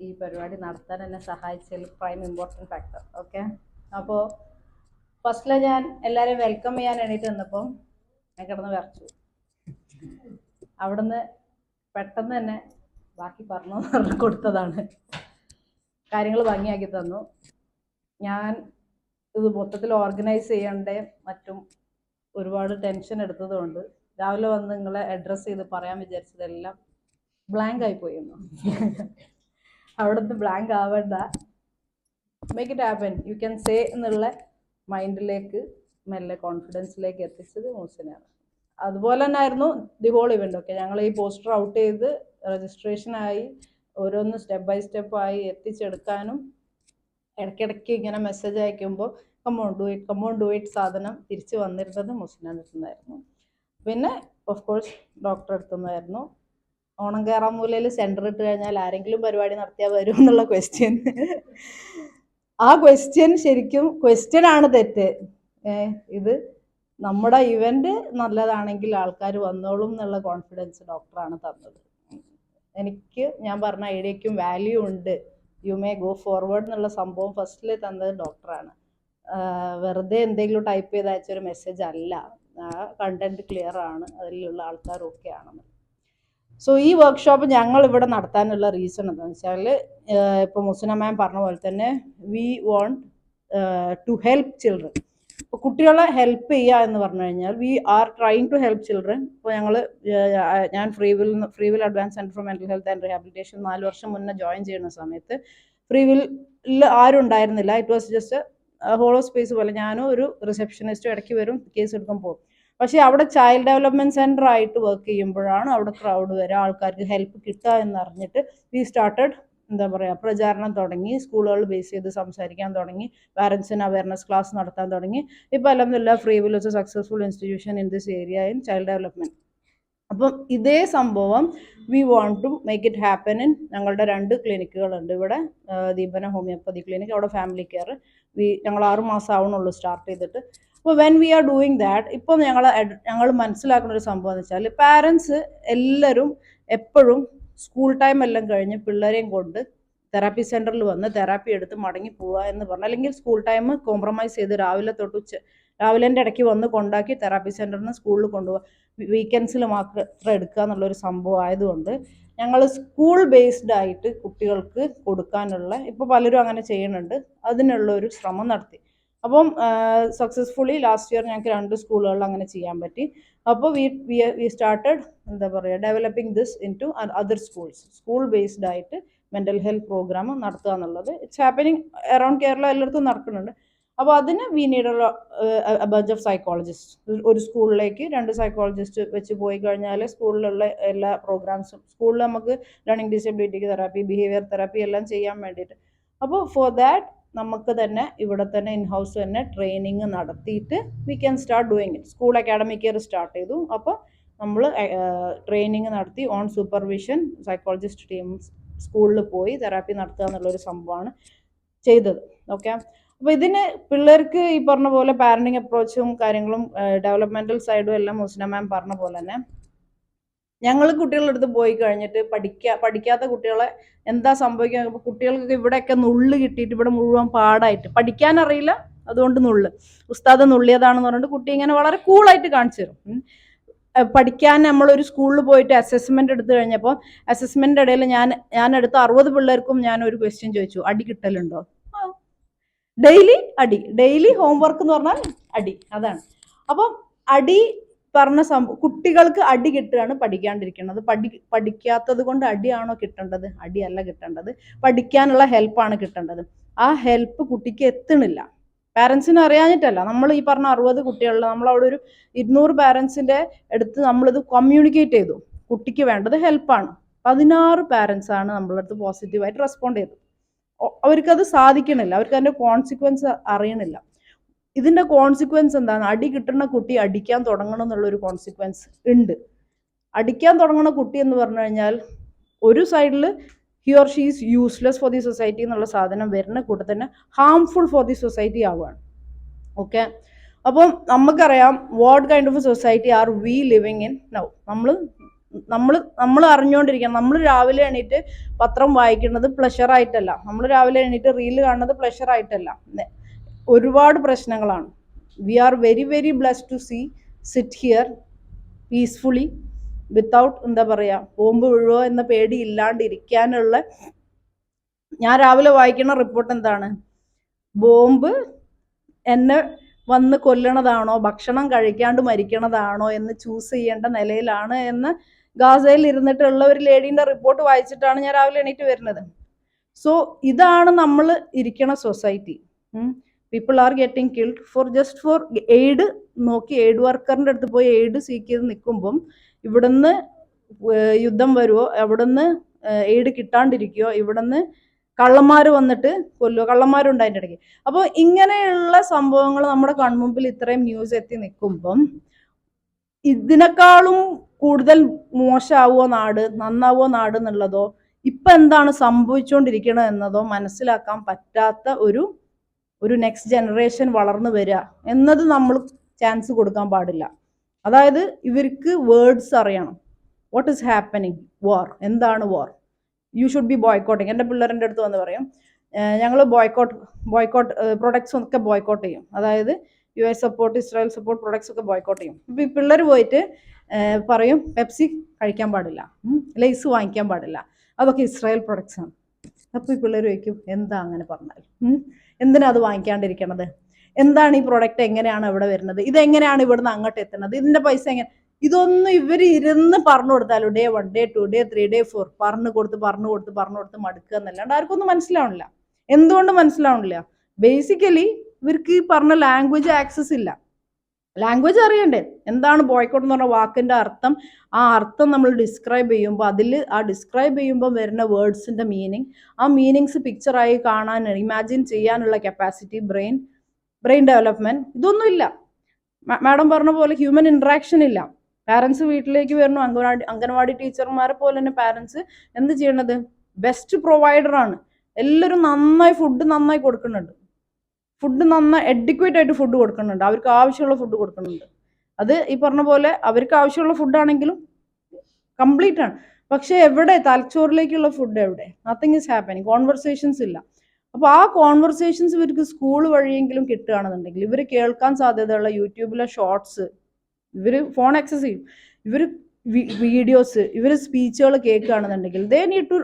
ഈ പരിപാടി നടത്താൻ എന്നെ സഹായിച്ചതിൽ പ്രൈം ഇമ്പോർട്ടൻറ്റ് ഫാക്ടർ. ഓക്കെ, അപ്പോൾ ഫസ്റ്റില് ഞാൻ എല്ലാവരെയും വെൽക്കം ചെയ്യാൻ എണീറ്റ് വന്നപ്പം ഞാൻ കിടന്ന് വിറച്ചു. അവിടുന്ന് പെട്ടെന്ന് തന്നെ ബാക്കി പറഞ്ഞു കൊടുത്തതാണ്, കാര്യങ്ങൾ ഭംഗിയാക്കി തന്നു. ഞാൻ ഇത് മൊത്തത്തിൽ ഓർഗനൈസ് ചെയ്യേണ്ട മറ്റും ഒരുപാട് ടെൻഷൻ എടുത്തതുകൊണ്ട് രാവിലെ വന്ന് നിങ്ങളെ അഡ്രസ്സ് ചെയ്ത് പറയാൻ വിചാരിച്ചതെല്ലാം ബ്ലാങ്ക് ആയി പോയിരുന്നു. അവിടുന്ന് ബ്ലാങ്ക് ആവേണ്ട, make it happen, you can say എന്നുള്ള മൈൻഡിലേക്ക് മെല്ലെ കോൺഫിഡൻസിലേക്ക് എത്തിച്ചത് മൂസിനാണ്. അതുപോലെ തന്നെ ആയിരുന്നു ദി ഹോൾ ഇവൻ്റ്. ഒക്കെ ഞങ്ങൾ ഈ പോസ്റ്റർ ഔട്ട് ചെയ്ത് രജിസ്ട്രേഷനായി ഓരോന്ന് സ്റ്റെപ്പ് ബൈ സ്റ്റെപ്പായി എത്തിച്ചെടുക്കാനും ഇടയ്ക്കിടയ്ക്ക് ഇങ്ങനെ മെസ്സേജ് അയക്കുമ്പോൾ കമോൺ ഡു ഇറ്റ് സാധനം തിരിച്ച് വന്നിരുന്നത് മുസ്ലിം അടുത്തുനിന്നായിരുന്നു. പിന്നെ ഓഫ് കോഴ്സ് ഡോക്ടർ അടുത്തുനിന്നായിരുന്നു. ഓണം കയറാൻ മൂലയിൽ സെൻറ്റർ ഇട്ട് കഴിഞ്ഞാൽ ആരെങ്കിലും പരിപാടി നടത്തിയാൽ വരും എന്നുള്ള ക്വസ്റ്റ്യൻ, ആ ക്വസ്റ്റ്യൻ ശരിക്കും ക്വസ്റ്റ്യൻ ആണ് തെറ്റ്. ഇത് നമ്മുടെ ഇവന്റ് നല്ലതാണെങ്കിൽ ആൾക്കാർ വന്നോളും എന്നുള്ള കോൺഫിഡൻസ് ഡോക്ടറാണ് തന്നത്. എനിക്ക് ഞാൻ പറഞ്ഞ ഐഡിയയ്ക്കും വാല്യൂ ഉണ്ട്, യു മേ ഗോ ഫോർവേഡ് എന്നുള്ള സംഭവം ഫസ്റ്റിൽ തന്നത് ഡോക്ടറാണ്. വെറുതെ എന്തെങ്കിലും ടൈപ്പ് ചെയ്ത് അയച്ചൊരു മെസ്സേജ് അല്ല, കണ്ടന്റ് ക്ലിയർ ആണ്, അതിലുള്ള ആൾക്കാരും ഒക്കെ ആണെന്ന്. സോ ഈ വർക്ക്ഷോപ്പ് ഞങ്ങൾ ഇവിടെ നടത്താനുള്ള റീസൺ എന്താണെന്ന് വെച്ചാൽ, ഇപ്പോൾ മുസ്ന മാം പറഞ്ഞ പോലെ തന്നെ we want to help children. ഇപ്പോൾ കുട്ടികളെ ഹെൽപ്പ് ചെയ്യുക എന്ന് പറഞ്ഞു കഴിഞ്ഞാൽ we are trying to help children. ഇപ്പോൾ ഞാൻ free will advance centre for mental health and rehabilitation 4 വർഷം മുന്നേ ജോയിൻ ചെയ്യുന്ന സമയത്ത് ഫ്രീ വില്ലിൽ ആരും ഉണ്ടായിരുന്നില്ല. It was just hollow space പോലെ. ഞാനും ഒരു റിസപ്ഷനിസ്റ്റും ഇടയ്ക്ക് വരും, കേസ് എടുക്കാൻ പോകും. പക്ഷേ അവിടെ ചൈൽഡ് ഡെവലപ്മെൻറ്റ് സെൻറ്റർ ആയിട്ട് വർക്ക് ചെയ്യുമ്പോഴാണ് അവിടെ ക്രൗഡ് വരിക, ആൾക്കാർക്ക് ഹെൽപ്പ് കിട്ടുക എന്നറിഞ്ഞിട്ട് വി സ്റ്റാർട്ടഡ് എന്താ പറയുക പ്രചാരണം തുടങ്ങി, സ്കൂളുകൾ ബേസ് ചെയ്ത് സംസാരിക്കാൻ തുടങ്ങി, പാരൻസിന് അവയർനെസ് ക്ലാസ് നടത്താൻ തുടങ്ങി. ഇപ്പോൾ അൽഹംദുലില്ലാഹ് free will is a successful institution in this area in child development. അപ്പം ഇതേ സംഭവം we want to make it happen in ഞങ്ങളുടെ 2 ക്ലിനിക്കുകളുണ്ട് ഇവിടെ. ദീപന ഹോമിയോപ്പതി ക്ലിനിക്, അവിടെ ഫാമിലി കെയർ. ഞങ്ങൾ 6 മാസം ആവണുള്ളൂ സ്റ്റാർട്ട് ചെയ്തിട്ട്. അപ്പോൾ when we are doing that, ഇപ്പോൾ ഞങ്ങൾ മനസ്സിലാക്കുന്ന ഒരു സംഭവം എന്ന് വെച്ചാൽ, പാരൻസ് എല്ലാവരും എപ്പോഴും സ്കൂൾ ടൈം എല്ലാം കഴിഞ്ഞ് പിള്ളേരെയും കൊണ്ട് തെറാപ്പി സെൻറ്ററിൽ വന്ന് തെറാപ്പി എടുത്ത് മടങ്ങി പോവുക എന്ന് പറഞ്ഞാൽ, അല്ലെങ്കിൽ സ്കൂൾ ടൈം കോംപ്രമൈസ് ചെയ്ത് രാവിലെ തൊട്ട് രാവിലേൻ്റെ ഇടയ്ക്ക് വന്ന് കൊണ്ടാക്കി തെറാപ്പി സെൻറ്ററിൽ നിന്ന് സ്കൂളിൽ കൊണ്ടുപോകുക, വീക്കെൻഡ്സിൽ മാത്രം എടുക്കുക എന്നുള്ളൊരു സംഭവം ആയതുകൊണ്ട് ഞങ്ങൾ സ്കൂൾ ബേസ്ഡ് ആയിട്ട് കുട്ടികൾക്ക് കൊടുക്കാനുള്ള, ഇപ്പോൾ പലരും അങ്ങനെ ചെയ്യുന്നുണ്ട്, അതിനുള്ള ഒരു ശ്രമം നടത്തി. അപ്പം സക്സസ്ഫുള്ളി ലാസ്റ്റ് ഇയർ ഞങ്ങൾക്ക് 2 സ്കൂളുകളിൽ അങ്ങനെ ചെയ്യാൻ പറ്റി. അപ്പോൾ വി സ്റ്റാർട്ടഡ് എന്താ പറയുക developing this in to other schools. School based ആയിട്ട് മെൻ്റൽ ഹെൽത്ത് പ്രോഗ്രാം നടത്തുക എന്നുള്ളത് ഇറ്റ്സ് ഹാപ്പനിങ് അറൗണ്ട് കേരള, എല്ലായിടത്തും നടക്കുന്നുണ്ട്. അപ്പോൾ അതിന് we need a bunch of psychologist. ഒരു സ്കൂളിലേക്ക് 2 സൈക്കോളജിസ്റ്റ് വെച്ച് പോയി കഴിഞ്ഞാൽ സ്കൂളിലുള്ള എല്ലാ പ്രോഗ്രാംസും, സ്കൂളിൽ നമുക്ക് ലേണിംഗ് ഡിസബിലിറ്റിക്ക് തെറാപ്പി, ബിഹേവിയർ തെറാപ്പി എല്ലാം ചെയ്യാൻ വേണ്ടിയിട്ട്. അപ്പോൾ ഫോർ ദാറ്റ് നമുക്ക് തന്നെ ഇവിടെ തന്നെ ഇൻഹൗസ് തന്നെ ട്രെയിനിങ് നടത്തിയിട്ട് we can start doing it. School academic year start ചെയ്തു. അപ്പോൾ നമ്മൾ ട്രെയിനിങ് നടത്തി ഓൺ സൂപ്പർവിഷൻ സൈക്കോളജിസ്റ്റ് ടീം സ്കൂളിൽ പോയി തെറാപ്പി നടത്തുക എന്നുള്ളൊരു സംഭവമാണ് ചെയ്തത്. ഓക്കെ, അപ്പോൾ ഇതിന് പിള്ളേർക്ക് ഈ പറഞ്ഞ പോലെ പാരന്റിങ് അപ്രോച്ചും കാര്യങ്ങളും ഡെവലപ്മെന്റൽ സൈഡും എല്ലാം മുസ്ന മാം പറഞ്ഞ പോലെ തന്നെ ഞങ്ങൾ കുട്ടികളുടെ അടുത്ത് പോയി കഴിഞ്ഞിട്ട് പഠിക്കാത്ത കുട്ടികളെ എന്താ സംഭവിക്കുക, കുട്ടികൾക്ക് ഇവിടെയൊക്കെ നുള്ള് കിട്ടിയിട്ട് ഇവിടെ മുഴുവൻ പാടായിട്ട് പഠിക്കാനറിയില്ല, അതുകൊണ്ട് നുള്ള് ഉസ്താദ് നുള്ളിയതാണെന്ന് പറഞ്ഞിട്ട് കുട്ടി ഇങ്ങനെ വളരെ കൂളായിട്ട് കാണിച്ചു തരും. പഠിക്കാൻ നമ്മളൊരു സ്കൂളിൽ പോയിട്ട് അസസ്മെന്റ് എടുത്തു കഴിഞ്ഞപ്പോൾ അസസ്മെന്റ് ഇടയിൽ ഞാൻ എടുത്ത 60 പിള്ളേർക്കും ഞാൻ ഒരു ക്വസ്റ്റ്യൻ ചോദിച്ചു, അടി കിട്ടലുണ്ടോ? ഡെയിലി അടി, ഡെയിലി ഹോംവർക്ക് എന്ന് പറഞ്ഞാൽ അടി, അതാണ്. അപ്പം അടി പറഞ്ഞ സംഭവം, കുട്ടികൾക്ക് അടി കിട്ടുകയാണ് പഠിക്കാണ്ടിരിക്കുന്നത്. പഠിക്കാത്തത് കൊണ്ട് അടിയാണോ കിട്ടേണ്ടത്? അടിയല്ല കിട്ടേണ്ടത്, പഠിക്കാനുള്ള ഹെൽപ്പാണ് കിട്ടേണ്ടത്. ആ ഹെൽപ്പ് കുട്ടിക്ക് എത്തണില്ല, പാരൻസിന് അറിയാഞ്ഞിട്ടല്ല. നമ്മൾ ഈ പറഞ്ഞ 60 കുട്ടികളിൽ നമ്മളവിടെ ഒരു 200 പാരൻസിൻ്റെ അടുത്ത് നമ്മളിത് കമ്മ്യൂണിക്കേറ്റ് ചെയ്തു, കുട്ടിക്ക് വേണ്ടത് ഹെൽപ്പാണ്. 16 പാരൻസാണ് നമ്മളെ അടുത്ത് പോസിറ്റീവായിട്ട് റെസ്പോണ്ട് ചെയ്തത്. അവർക്കത് സാധിക്കണില്ല, അവർക്ക് അതിൻ്റെ കോൺസിക്വൻസ് അറിയണില്ല. ഇതിൻ്റെ കോൺസിക്വൻസ് എന്താണ്? അടി കിട്ടുന്ന കുട്ടി അടിക്കാൻ തുടങ്ങണം എന്നുള്ളൊരു കോൺസിക്വൻസ് ഉണ്ട്. അടിക്കാൻ തുടങ്ങുന്ന കുട്ടി എന്ന് പറഞ്ഞു കഴിഞ്ഞാൽ ഒരു സൈഡിൽ he or she is useless for the society എന്നുള്ള സാധനം വരുന്ന കൂട്ടത്തിൽ തന്നെ ഹാംഫുൾ ഫോർ ദി സൊസൈറ്റി ആവുകയാണ്. ഓക്കെ, അപ്പം നമുക്കറിയാം what kind of society are we living in now. നമ്മൾ നമ്മൾ അറിഞ്ഞുകൊണ്ടിരിക്കണം. നമ്മൾ രാവിലെ എണീറ്റ് പത്രം വായിക്കുന്നത് പ്ലഷർ ആയിട്ടല്ല, നമ്മൾ രാവിലെ എണീറ്റ് റീൽ കാണുന്നത് പ്ലഷർ ആയിട്ടല്ല. ഒരുപാട് പ്രശ്നങ്ങളാണ്. We are very very blessed to sit here peacefully without എന്താ പറയുക ബോംബ് വീഴുവോ എന്ന പേടി ഇല്ലാണ്ടിരിക്കാനുള്ള. ഞാൻ രാവിലെ വായിക്കുന്ന റിപ്പോർട്ട് എന്താണ്, ബോംബ് എന്നെ വന്ന് കൊല്ലണതാണോ ഭക്ഷണം കഴിക്കാണ്ട് മരിക്കണതാണോ എന്ന് ചൂസ് ചെയ്യേണ്ട നിലയിലാണ് എന്ന് ഗാസയിൽ ഇരുന്നിട്ടുള്ള ഒരു ലേഡീൻ്റെ റിപ്പോർട്ട് വായിച്ചിട്ടാണ് ഞാൻ രാവിലെ എണീറ്റ് വരുന്നത്. സോ ഇതാണ് നമ്മൾ ഇരിക്കണ society. People are getting killed for aid. നോക്കി എയ്ഡ് വർക്കറിൻ്റെ അടുത്ത് പോയി എയ്ഡ് സീക്ക് ചെയ്ത് നിൽക്കുമ്പം ഇവിടുന്ന് യുദ്ധം വരുമോ, എവിടുന്ന് എയ്ഡ് കിട്ടാണ്ടിരിക്കുകയോ, ഇവിടുന്ന് കള്ളന്മാർ വന്നിട്ട് കൊല്ലുക, കള്ളന്മാരുണ്ട് അതിൻ്റെ ഇടയ്ക്ക്. അപ്പോൾ ഇങ്ങനെയുള്ള സംഭവങ്ങൾ നമ്മുടെ കൺമുമ്പിൽ ഇത്രയും ന്യൂസ് എത്തി നിൽക്കുമ്പം ഇതിനേക്കാളും കൂടുതൽ മോശമാവോ നാട്, നന്നാവോ നാട് എന്നുള്ളതോ ഇപ്പം എന്താണ് സംഭവിച്ചുകൊണ്ടിരിക്കണത് എന്നതോ മനസ്സിലാക്കാൻ പറ്റാത്ത ഒരു നെക്സ്റ്റ് ജനറേഷൻ വളർന്നു വരിക എന്നത് നമ്മൾ ചാൻസ് കൊടുക്കാൻ പാടില്ല. അതായത് ഇവർക്ക് വേർഡ്സ് അറിയണം. വാട്ട് ഈസ് ഹാപ്പനിങ്, വാർ, എന്താണ് വാർ, യു ഷുഡ് ബി ബോയ്ക്കോട്ടിങ്. എൻ്റെ പിള്ളേരുടെ അടുത്ത് വന്ന് പറയും ഞങ്ങൾ ബോയ്ക്കോട്ട് പ്രൊഡക്ട്സ് ഒക്കെ ബോയ്ക്കോട്ട് ചെയ്യും. അതായത് US support, Israel support products ഒക്കെ ബോയ്ക്കോട്ട് ചെയ്യും. ഇപ്പം ഈ പിള്ളേർ പോയിട്ട് പറയും പെപ്സി കഴിക്കാൻ പാടില്ല, ലേസ് വാങ്ങിക്കാൻ പാടില്ല, അതൊക്കെ ഇസ്രായേൽ പ്രൊഡക്ട്സ് ആണ്. അപ്പോൾ ഈ പിള്ളേർ ചോദിക്കും എന്താ അങ്ങനെ പറഞ്ഞാൽ, എന്തിനാ അത് വാങ്ങിക്കാണ്ടിരിക്കണത്, എന്താണ് ഈ പ്രൊഡക്റ്റ്, എങ്ങനെയാണ് ഇവിടെ വരുന്നത്, ഇതെങ്ങനെയാണ് ഇവിടുന്ന് അങ്ങോട്ട് എത്തുന്നത്, ഇതിൻ്റെ പൈസ എങ്ങനെ, ഇതൊന്നും ഇവർ ഇരുന്ന് പറഞ്ഞു കൊടുത്താലും ഡേ 1 ഡേ 2 ഡേ 3 ഡേ 4 പറഞ്ഞു കൊടുത്ത് മടുക്കുക എന്നല്ലാണ്ട് ആർക്കൊന്നും മനസ്സിലാവണില്ല. എന്തുകൊണ്ട് മനസ്സിലാവണില്ല? ബേസിക്കലി ഇവർക്ക് ഈ പറഞ്ഞ ലാംഗ്വേജ് ആക്സസ് ഇല്ല. ലാംഗ്വേജ് അറിയണ്ടേ, എന്താണ് ബോയ്ക്കോട്ട് എന്ന് പറഞ്ഞ വാക്കിൻ്റെ അർത്ഥം, ആ അർത്ഥം നമ്മൾ ഡിസ്ക്രൈബ് ചെയ്യുമ്പോൾ അതിൽ ആ ഡിസ്ക്രൈബ് ചെയ്യുമ്പോൾ വരുന്ന വേർഡ്സിൻ്റെ മീനിങ്, ആ മീനിങ്സ് പിക്ചറായി കാണാൻ ഇമാജിൻ ചെയ്യാനുള്ള കപ്പാസിറ്റി, ബ്രെയിൻ ഡെവലപ്മെൻറ്റ്, ഇതൊന്നും ഇല്ല. മാഡം പറഞ്ഞ പോലെ ഹ്യൂമൻ ഇൻട്രാക്ഷൻ ഇല്ല. പാരൻസ് വീട്ടിലേക്ക് വരുന്നു, അംഗൻവാടി ടീച്ചർമാരെ പോലെ തന്നെ പാരൻസ് എന്ത് ചെയ്യണത്, ബെസ്റ്റ് പ്രൊവൈഡറാണ്. എല്ലാവരും നന്നായി ഫുഡ് നന്നായി കൊടുക്കുന്നുണ്ട്, ഫുഡ് നന്നായി എഡ്യൂക്കേറ്റ് ആയിട്ട് ഫുഡ് കൊടുക്കുന്നുണ്ട്, അവർക്ക് ആവശ്യമുള്ള ഫുഡ് കൊടുക്കുന്നുണ്ട്. അത് ഈ പറഞ്ഞ പോലെ അവർക്ക് ആവശ്യമുള്ള ഫുഡാണെങ്കിലും കംപ്ലീറ്റ് ആണ്. പക്ഷെ എവിടെ തലച്ചോറിലേക്കുള്ള ഫുഡ് എവിടെ? Nothing is happening. കോൺവെർസേഷൻസ് ഇല്ല. അപ്പോൾ ആ കോൺവെർസേഷൻസ് ഇവർക്ക് സ്കൂൾ വഴിയെങ്കിലും കിട്ടുകയാണെന്നുണ്ടെങ്കിൽ ഇവർ കേൾക്കാൻ സാധ്യതയുള്ള യൂട്യൂബിലെ ഷോർട്സ്, ഇവർ ഫോൺ ആക്സസ് ചെയ്യും, ഇവർ വീഡിയോസ്, ഇവർ സ്പീച്ചുകൾ കേൾക്കുകയാണെന്നുണ്ടെങ്കിൽ they need to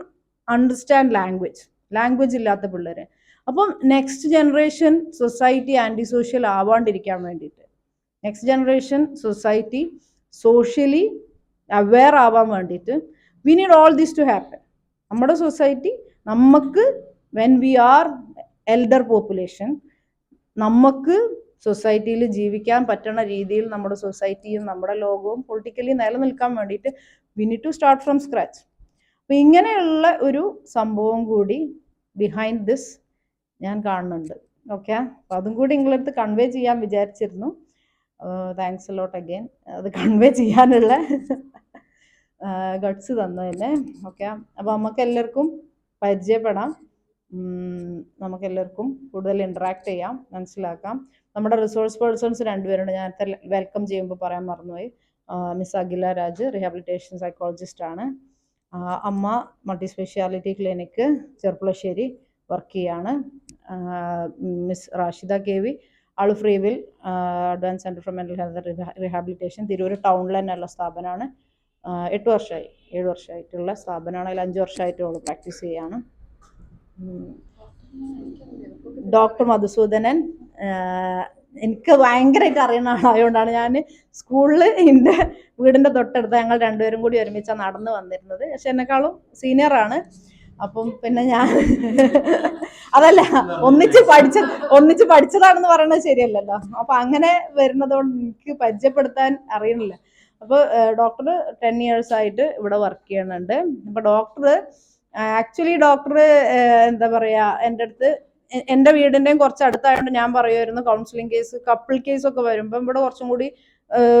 understand language ഇല്ലാത്ത പിള്ളേരെ. അപ്പം next generation society anti social ആവാണ്ടിരിക്കാൻ വേണ്ടിയിട്ട്, next generation society socially aware ആവാൻ വേണ്ടിയിട്ട് we need all this to happen. നമ്മുടെ സൊസൈറ്റി നമുക്ക് when we are elder population, നമുക്ക് സൊസൈറ്റിയിൽ ജീവിക്കാൻ പറ്റുന്ന രീതിയിൽ നമ്മുടെ സൊസൈറ്റിയും നമ്മുടെ ലോകവും പൊളിറ്റിക്കലി നിലനിൽക്കാൻ വേണ്ടിയിട്ട് we need to start from scratch. അപ്പം ഇങ്ങനെയുള്ള ഒരു സംഭവം കൂടി ബിഹൈൻഡ് ദിസ് ഞാൻ കാണുന്നുണ്ട്. ഓക്കെ, അപ്പം അതും കൂടി നിങ്ങളടുത്ത് കൺവേ ചെയ്യാൻ വിചാരിച്ചിരുന്നു. താങ്ക്സ് എ ലോട്ട് അഗെയിൻ അത് കൺവേ ചെയ്യാനുള്ള ഗട്ട്സ് തന്നതന്നെ. ഓക്കെ, അപ്പോൾ നമുക്കെല്ലാവർക്കും പരിചയപ്പെടാം, നമുക്കെല്ലാവർക്കും കൂടുതൽ ഇൻട്രാക്ട് ചെയ്യാം, മനസ്സിലാക്കാം. നമ്മുടെ റിസോഴ്സ് പേഴ്സൺസ് 2 പേരുണ്ട്, ഞാൻ വെൽക്കം ചെയ്യുമ്പോൾ പറയാൻ മറന്നുപോയി. Miss Akhila Raj rehabilitation psychologist ആണ്. Amma multi speciality clinic Cherpulassery work ചെയ്യാണ്. മിസ് റാഷിദ KV ആൾ freewill advance centre for mental health rehabilitation Tirur ടൗണിൽ തന്നെയുള്ള സ്ഥാപനമാണ്. 7 വർഷമായിട്ടുള്ള സ്ഥാപനമാണ്. അതിൽ 5 വർഷമായിട്ട് പ്രാക്ടീസ് ചെയ്യാണ്. ഡോക്ടർ മധുസൂദനൻ എനിക്ക് ഭയങ്കരമായിട്ട് അറിയുന്ന ആളായതുകൊണ്ടാണ് ഞാൻ സ്കൂളിൽ എൻ്റെ വീടിൻ്റെ തൊട്ടടുത്ത് ഞങ്ങൾ 2 പേരും കൂടി ഒരുമിച്ചാണ് നടന്ന് വന്നിരുന്നത്. പക്ഷെ എന്നെക്കാളും സീനിയറാണ്. അപ്പം പിന്നെ ഞാൻ അതല്ല ഒന്നിച്ച് പഠിച്ചതാണെന്ന് പറയുന്നത് ശരിയല്ലല്ലോ. അപ്പം അങ്ങനെ വരുന്നതുകൊണ്ട് എനിക്ക് പരിചയപ്പെടുത്താൻ അറിയണില്ല. അപ്പോൾ ഡോക്ടർ 10 years ആയിട്ട് ഇവിടെ വർക്ക് ചെയ്യുന്നുണ്ട്. അപ്പോൾ ആക്ച്വലി ഡോക്ടർ എന്താ പറയുക, എൻ്റെ അടുത്ത് എൻ്റെ വീടിൻ്റെയും കുറച്ച് അടുത്തായതുകൊണ്ട് ഞാൻ പറയുമായിരുന്നു കൗൺസിലിംഗ് കേസ്, കപ്പിൾ കേസൊക്കെ വരുമ്പം ഇവിടെ കുറച്ചും കൂടി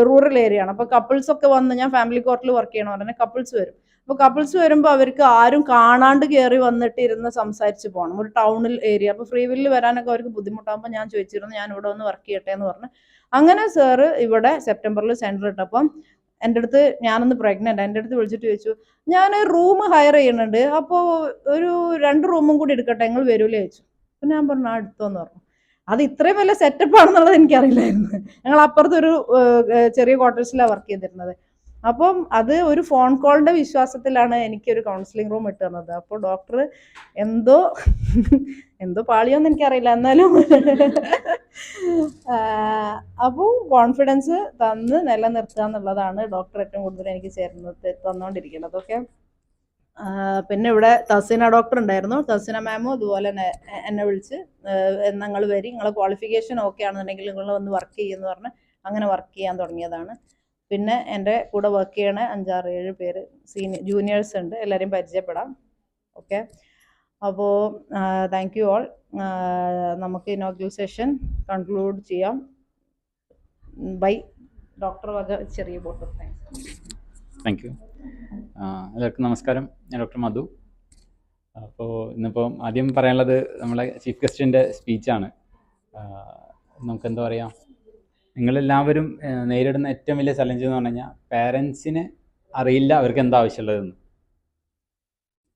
റൂറൽ ഏരിയ ആണ്. അപ്പോൾ കപ്പിൾസൊക്കെ വന്ന്, ഞാൻ ഫാമിലി കോർട്ടിൽ വർക്ക് ചെയ്യണം പറഞ്ഞാൽ കപ്പിൾസ് വരും. അപ്പോൾ കപ്പിൾസ് വരുമ്പോൾ അവർക്ക് ആരും കാണാണ്ട് കയറി വന്നിട്ട് ഇരുന്ന് സംസാരിച്ച് പോകണം, ഒരു ടൗണിൽ ഏരിയ. അപ്പോൾ ഫ്രീ വില്ലിൽ വരാനൊക്കെ അവർക്ക് ബുദ്ധിമുട്ടാകുമ്പോൾ ഞാൻ ചോദിച്ചിരുന്നു ഞാൻ ഇവിടെ വന്ന് വർക്ക് ചെയ്യട്ടെ എന്ന് പറഞ്ഞു. അങ്ങനെ സാറ് ഇവിടെ സെപ്റ്റംബറിൽ സെൻറ്റർ ഇട്ടപ്പം എൻ്റെ അടുത്ത് ഞാനൊന്ന് പ്രഗ്നൻ്റ്, എൻ്റെ അടുത്ത് വിളിച്ചിട്ട് ചോദിച്ചു, ഞാൻ റൂം ഹയർ ചെയ്യുന്നുണ്ട്, അപ്പോൾ ഒരു 2 റൂമും കൂടി എടുക്കട്ടെ, നിങ്ങൾ വരൂലേ ചോദിച്ചു. അപ്പം ഞാൻ പറഞ്ഞു ആ എടുത്തോന്ന് പറഞ്ഞു. അത് ഇത്രയും വലിയ സെറ്റപ്പ് ആണെന്നുള്ളത് എനിക്കറിയില്ലായിരുന്നു. ഞങ്ങൾ അപ്പുറത്തൊരു ചെറിയ ക്വാർട്ടേഴ്സിലാണ് വർക്ക് ചെയ്തിരുന്നത്. അപ്പം അത് ഒരു ഫോൺ കോളിന്റെ വിശ്വാസത്തിലാണ് എനിക്കൊരു കൗൺസിലിംഗ് റൂം ഇട്ട് തന്നത്. അപ്പോൾ ഡോക്ടർ എന്തോ എന്തോ പാളിയോന്ന് എനിക്കറിയില്ല, എന്നാലും അപ്പോൾ കോൺഫിഡൻസ് തന്ന് നിലനിർത്തുക എന്നുള്ളതാണ് ഡോക്ടർ ഏറ്റവും കൂടുതൽ എനിക്ക് തന്നുകൊണ്ടിരിക്കുന്നത്. ഓക്കെ. പിന്നെ ഇവിടെ തസീന ഡോക്ടർ ഉണ്ടായിരുന്നു. തസീന മാമും അതുപോലെ തന്നെ എന്നെ വിളിച്ച് നിങ്ങൾ വരി, നിങ്ങളെ ക്വാളിഫിക്കേഷൻ ഓക്കെ ആണെന്നുണ്ടെങ്കിൽ നിങ്ങൾ വന്ന് വർക്ക് ചെയ്യുമെന്ന് പറഞ്ഞ് അങ്ങനെ വർക്ക് ചെയ്യാൻ തുടങ്ങിയതാണ്. പിന്നെ എൻ്റെ കൂടെ വർക്ക് ചെയ്യണ 5-6-7 പേര് ജൂനിയേഴ്സ് ഉണ്ട്, എല്ലാവരെയും പരിചയപ്പെടാം. ഓക്കെ. അപ്പോൾ താങ്ക് യു ഓൾ. നമുക്ക് ഇനോഗ്രൽ സെഷൻ കൺക്ലൂഡ് ചെയ്യാം. ബൈ. ഡോക്ടർ വക ചെറിയ ബോട്ട്. Thank you. എല്ലാവർക്കും നമസ്കാരം. ഞാൻ ഡോക്ടർ മധു. അപ്പോൾ ഇന്നിപ്പോൾ ആദ്യം പറയാനുള്ളത് നമ്മളെ ചീഫ് ഗസ്റ്റിൻ്റെ സ്പീച്ചാണ്. നമുക്കെന്താ പറയുക, നിങ്ങളെല്ലാവരും നേരിടുന്ന ഏറ്റവും വലിയ ചലഞ്ച് എന്ന് പറഞ്ഞു കഴിഞ്ഞാൽ പാരൻസിന് അറിയില്ല അവർക്ക് എന്താ ആവശ്യമുള്ളതെന്ന്,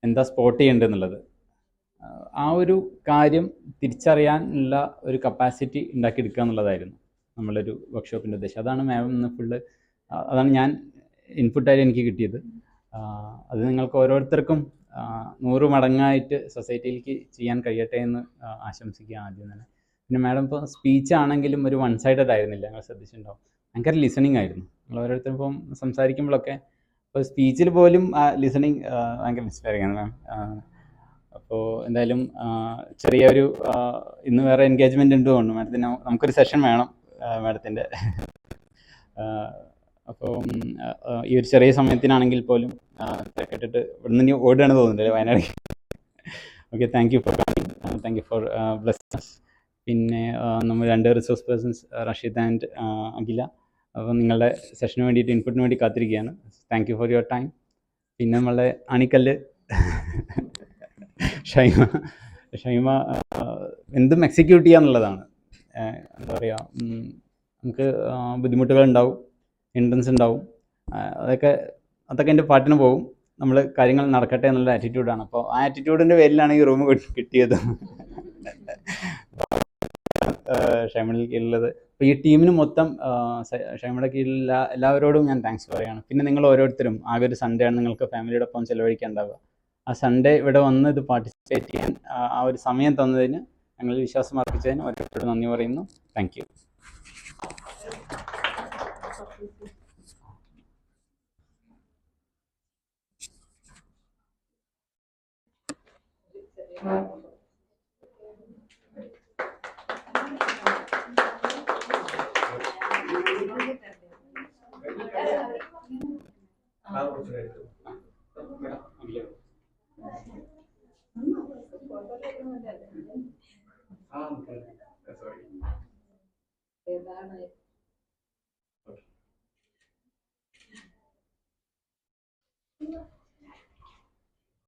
എന്താ സ്പോട്ട് ചെയ്യേണ്ടതെന്നുള്ളത്. ആ ഒരു കാര്യം തിരിച്ചറിയാനുള്ള ഒരു കപ്പാസിറ്റി ഉണ്ടാക്കിയെടുക്കുക എന്നുള്ളതായിരുന്നു നമ്മളൊരു വർക്ക്ഷോപ്പിൻ്റെ ഉദ്ദേശം. അതാണ് മാം ഇന്ന് ഫുള്ള്, അതാണ് ഞാൻ ഇൻപുട്ടായിട്ട് എനിക്ക് കിട്ടിയത്. അത് നിങ്ങൾക്ക് ഓരോരുത്തർക്കും 100 മടങ്ങായിട്ട് സൊസൈറ്റിയിലേക്ക് ചെയ്യാൻ കഴിയട്ടെ എന്ന് ആശംസിക്കുക ആദ്യം തന്നെ. പിന്നെ മാഡം ഇപ്പോൾ സ്പീച്ച് ആണെങ്കിലും ഒരു 1 സൈഡഡ് ആയിരുന്നില്ല, നിങ്ങൾ ശ്രദ്ധിച്ചിട്ടുണ്ടാവും. ഭയങ്കര ലിസണിങ് ആയിരുന്നു. നിങ്ങൾ ഓരോരുത്തരും ഇപ്പം സംസാരിക്കുമ്പോഴൊക്കെ, ഇപ്പോൾ സ്പീച്ചിൽ പോലും ലിസണിങ് ഭയങ്കര ഇൻസ്പയറിംഗ് ആണ് മാം. അപ്പോൾ എന്തായാലും ചെറിയൊരു ഇന്ന് വേറെ എൻഗേജ്മെൻ്റ് ഉണ്ട് തോന്നുന്നു മാഡത്തിന്, നമുക്കൊരു സെഷൻ വേണം മാഡത്തിൻ്റെ. അപ്പോൾ ഈ ഒരു ചെറിയ സമയത്തിനാണെങ്കിൽ പോലും കേട്ടിട്ട് ഇവിടെ നിന്ന് ഓടുകയാണ് തോന്നുന്നുണ്ട് Wayanad. Okay, thank you for coming, thank you for blessings. പിന്നെ നമ്മൾ 2 റിസോഴ്സ് പേഴ്സൺസ് റഷീദ് ആൻഡ് അഖില, അപ്പോൾ നിങ്ങളുടെ സെഷന് വേണ്ടിയിട്ട് ഇൻപുട്ടിന് വേണ്ടി കാത്തിരിക്കുകയാണ്. Thank you for your time. പിന്നെ നമ്മളെ അണിക്കല്ല് ഷൈമ എന്തും എക്സിക്യൂട്ട് ചെയ്യുക എന്നുള്ളതാണ്. എന്താ പറയുക, നമുക്ക് ബുദ്ധിമുട്ടുകൾ ഉണ്ടാവും, ഹിൻഡ്രൻസ് ഉണ്ടാവും, അതൊക്കെ എൻ്റെ പാട്ടിന് പോകും. നമ്മൾ കാര്യങ്ങൾ നടക്കട്ടെ എന്നുള്ള ആറ്റിറ്റ്യൂഡാണ്. അപ്പോൾ ആ ആറ്റിറ്റ്യൂഡിൻ്റെ പേരിലാണ് ഈ റൂം കിട്ടിയത്. ഷൈമയുടെ കീഴിലുള്ളത്. അപ്പോൾ ഈ ടീമിന് മൊത്തം ഷൈമയുടെ കീഴിലുള്ള എല്ലാവരോടും ഞാൻ താങ്ക്സ് പറയുകയാണ്. പിന്നെ നിങ്ങൾ ഓരോരുത്തരും, ആകെ ഒരു സൺഡേ ആണ് നിങ്ങൾക്ക് ഫാമിലിയുടെ ഒപ്പം ചിലവഴിക്കാനുണ്ടാവുക. ആ സൺഡേ ഇവിടെ വന്ന് ഇത് പാർട്ടിസിപ്പേറ്റ് ചെയ്യാൻ ആ ഒരു സമയം തന്നതിന്, ഞങ്ങൾ വിശ്വാസം അർപ്പിച്ചതിന് ഓരോരുത്തരോട് നന്ദി പറയുന്നു. Thank you. ഏതാണ്